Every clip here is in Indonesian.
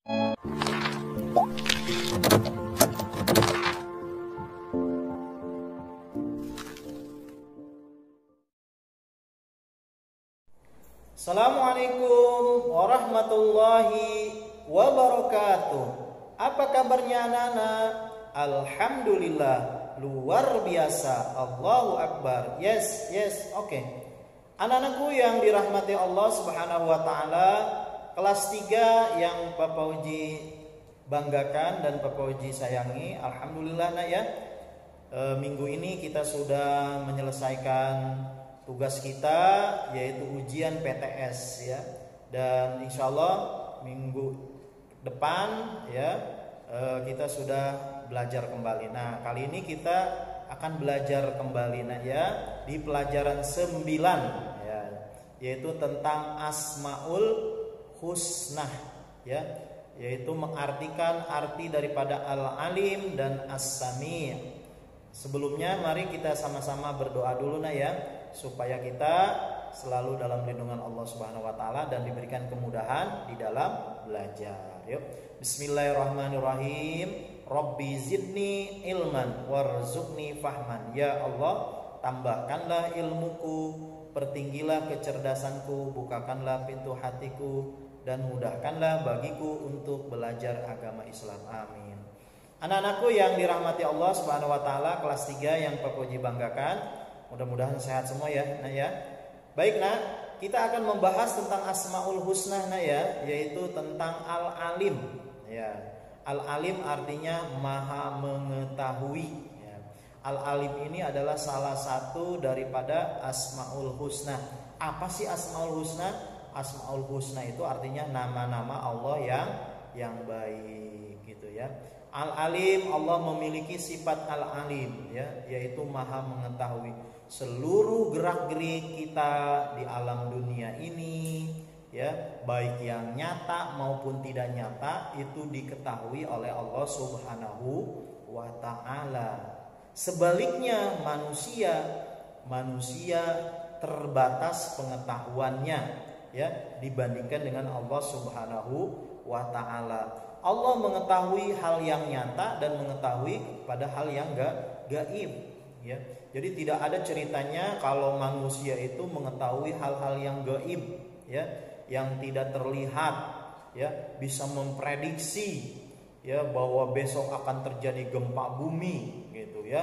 Assalamualaikum warahmatullahi wabarakatuh. Apa kabarnya anak-anak? Alhamdulillah, luar biasa. Allahu Akbar. Yes, oke. Anak-anakku yang dirahmati Allah Subhanahu wa taala, kelas 3 yang Papa Uji banggakan dan Papa Uji sayangi. Alhamdulillah nak ya. Minggu ini kita sudah menyelesaikan tugas kita, yaitu ujian PTS ya, dan insya Allah minggu depan ya kita sudah belajar kembali. Nah, kali ini kita akan belajar kembali nah ya di pelajaran 9 ya, yaitu tentang Asmaul Husna ya, yaitu mengartikan arti daripada Al-Alim dan As-Sami'. Sebelumnya mari kita sama-sama berdoa dulu nah ya, supaya kita selalu dalam lindungan Allah Subhanahu wa taala dan diberikan kemudahan di dalam belajar. Yuk. Bismillahirrahmanirrahim. Rabbi zidni ilman warzuqni fahman. Ya Allah, tambahkanlah ilmuku, pertinggilah kecerdasanku, bukakanlah pintu hatiku dan mudahkanlah bagiku untuk belajar agama Islam. Amin. Anak-anakku yang dirahmati Allah Subhanahu wa taala, kelas 3 yang Pak Uji banggakan, mudah-mudahan sehat semua ya, nah ya. Baik nak, kita akan membahas tentang Asmaul Husna nah ya, yaitu tentang Al-Alim ya. Al-Alim artinya maha mengetahui ya. Al-Alim ini adalah salah satu daripada Asmaul Husna. Apa sih Asmaul Husna? Asmaul Husna itu artinya nama-nama Allah yang baik gitu ya. Al-Alim, Allah memiliki sifat Al-Alim ya, yaitu maha mengetahui seluruh gerak-gerik kita di alam dunia ini ya, baik yang nyata maupun tidak nyata, itu diketahui oleh Allah Subhanahu wa taala. Sebaliknya manusia terbatas pengetahuannya ya, dibandingkan dengan Allah Subhanahu wa taala. Allah mengetahui hal yang nyata dan mengetahui pada hal yang gaib ya. Jadi tidak ada ceritanya kalau manusia itu mengetahui hal-hal yang gaib ya, yang tidak terlihat ya, bisa memprediksi ya bahwa besok akan terjadi gempa bumi gitu ya,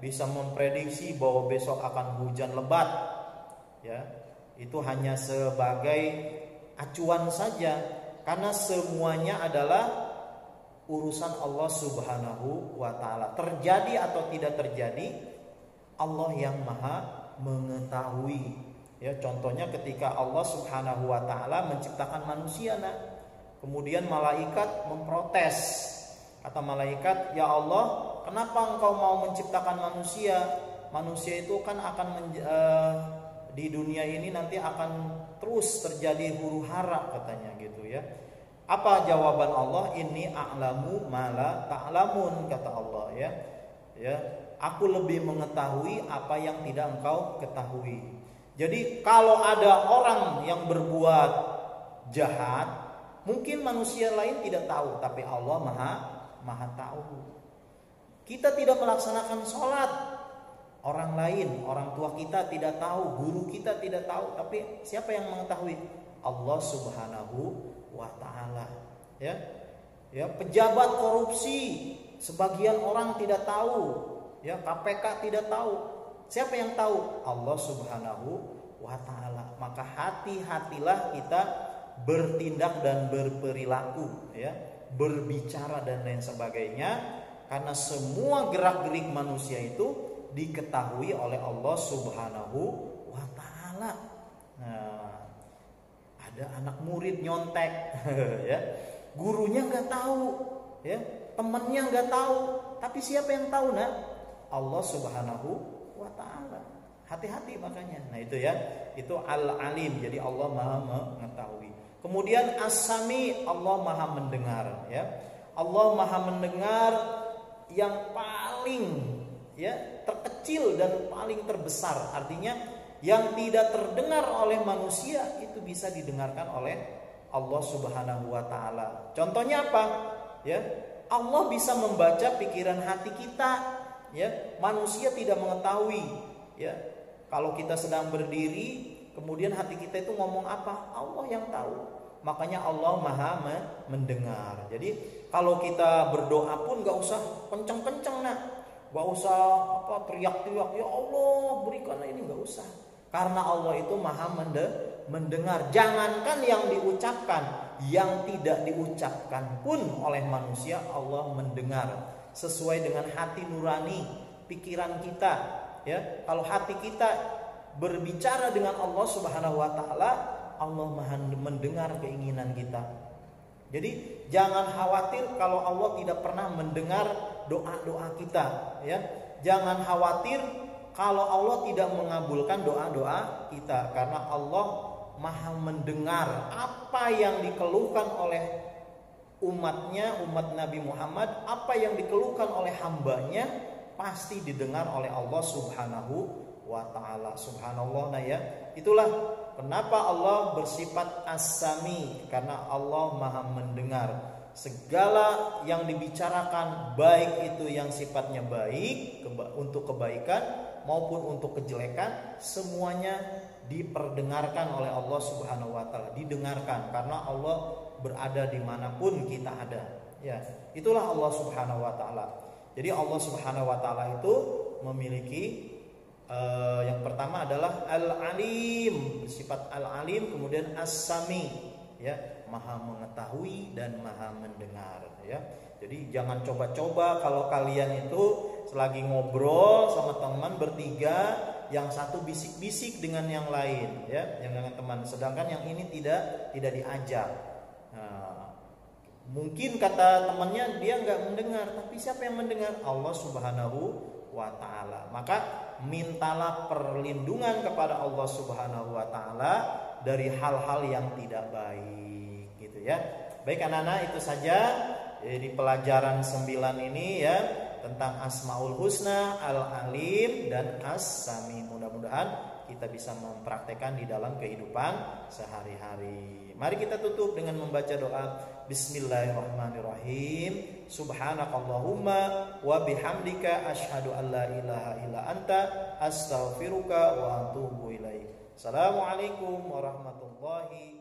bisa memprediksi bahwa besok akan hujan lebat ya. Itu hanya sebagai acuan saja, karena semuanya adalah urusan Allah Subhanahu wa taala. Terjadi atau tidak terjadi, Allah yang maha mengetahui. Ya, contohnya ketika Allah Subhanahu wa taala menciptakan manusia, nah, kemudian malaikat memprotes. Kata malaikat, "Ya Allah, kenapa Engkau mau menciptakan manusia? Manusia itu kan akan di dunia ini nanti akan terus terjadi huru-hara," katanya gitu ya. Apa jawaban Allah? Inni a'lamu ma la ta'lamun, kata Allah ya. Ya, aku lebih mengetahui apa yang tidak engkau ketahui. Jadi kalau ada orang yang berbuat jahat, mungkin manusia lain tidak tahu, tapi Allah maha tahu. Kita tidak melaksanakan sholat, orang lain, orang tua kita tidak tahu, guru kita tidak tahu, tapi siapa yang mengetahui? Allah Subhanahu wa ta'ala ya. Ya, pejabat korupsi sebagian orang tidak tahu ya, KPK tidak tahu. Siapa yang tahu? Allah Subhanahu wa ta'ala. Maka hati-hatilah kita bertindak dan berperilaku ya, berbicara dan lain sebagainya, karena semua gerak-gerik manusia itu diketahui oleh Allah Subhanahu wa ta'ala. Nah, ada anak murid nyontek ya, gurunya nggak tahu ya, temannya nggak tahu, tapi siapa yang tahu? Nah, Allah Subhanahu wa ta'ala. Hati-hati makanya. Nah itu ya, itu Al-Alim, jadi Allah maha mengetahui. Kemudian As-Sami, Allah maha mendengar ya. Allah maha mendengar yang paling ya terkecil dan paling terbesar. Artinya yang tidak terdengar oleh manusia itu bisa didengarkan oleh Allah Subhanahu wa taala. Contohnya apa? Ya, Allah bisa membaca pikiran hati kita, ya. Manusia tidak mengetahui, ya. Kalau kita sedang berdiri, kemudian hati kita itu ngomong apa? Allah yang tahu. Makanya Allah Maha mendengar. Jadi kalau kita berdoa pun gak usah kenceng-kenceng, nak. Gak usah teriak-teriak, ya Allah berikanlah ini, gak usah. Karena Allah itu Maha mendengar. Jangankan yang diucapkan, yang tidak diucapkan pun oleh manusia Allah mendengar. Sesuai dengan hati nurani, pikiran kita, ya. Kalau hati kita berbicara dengan Allah Subhanahu wa taala, Allah Maha mendengar keinginan kita. Jadi jangan khawatir kalau Allah tidak pernah mendengar doa-doa kita, ya. Jangan khawatir kalau Allah tidak mengabulkan doa-doa kita, karena Allah Maha mendengar apa yang dikeluhkan oleh umatnya, umat Nabi Muhammad, apa yang dikeluhkan oleh hambanya pasti didengar oleh Allah Subhanahu wa ta'ala. Subhanallah, nah ya. Itulah kenapa Allah bersifat As-Sami, karena Allah Maha mendengar. Segala yang dibicarakan, baik itu yang sifatnya baik untuk kebaikan maupun untuk kejelekan, semuanya diperdengarkan oleh Allah Subhanahu wa ta'ala. Didengarkan karena Allah berada dimanapun kita ada, ya. Itulah Allah Subhanahu wa ta'ala. Jadi Allah Subhanahu wa ta'ala itu memiliki yang pertama adalah Al-Alim, sifat Al-Alim, kemudian As-Sami, ya, Maha mengetahui dan Maha mendengar, ya. Jadi jangan coba-coba kalau kalian itu selagi ngobrol sama teman bertiga, yang satu bisik-bisik dengan yang lain, ya, yang dengan teman, sedangkan yang ini tidak diajak. Nah, mungkin kata temannya dia nggak mendengar, tapi siapa yang mendengar? Allah Subhanahu wa ta'ala. Maka mintalah perlindungan kepada Allah Subhanahu wa ta'ala dari hal-hal yang tidak baik, gitu ya. Baik anak-anak, itu saja di pelajaran 9 ini, ya, tentang Asmaul Husna, Al-Alim dan As-Sami. Mudah-mudahan kita bisa mempraktekkan di dalam kehidupan sehari-hari. Mari kita tutup dengan membaca doa. Bismillahirrahmanirrahim. Subhanakallahumma wa bihamdika asyhadu an la ilaha illa anta astaghfiruka wa atubu ilaik. Assalamualaikum warahmatullahi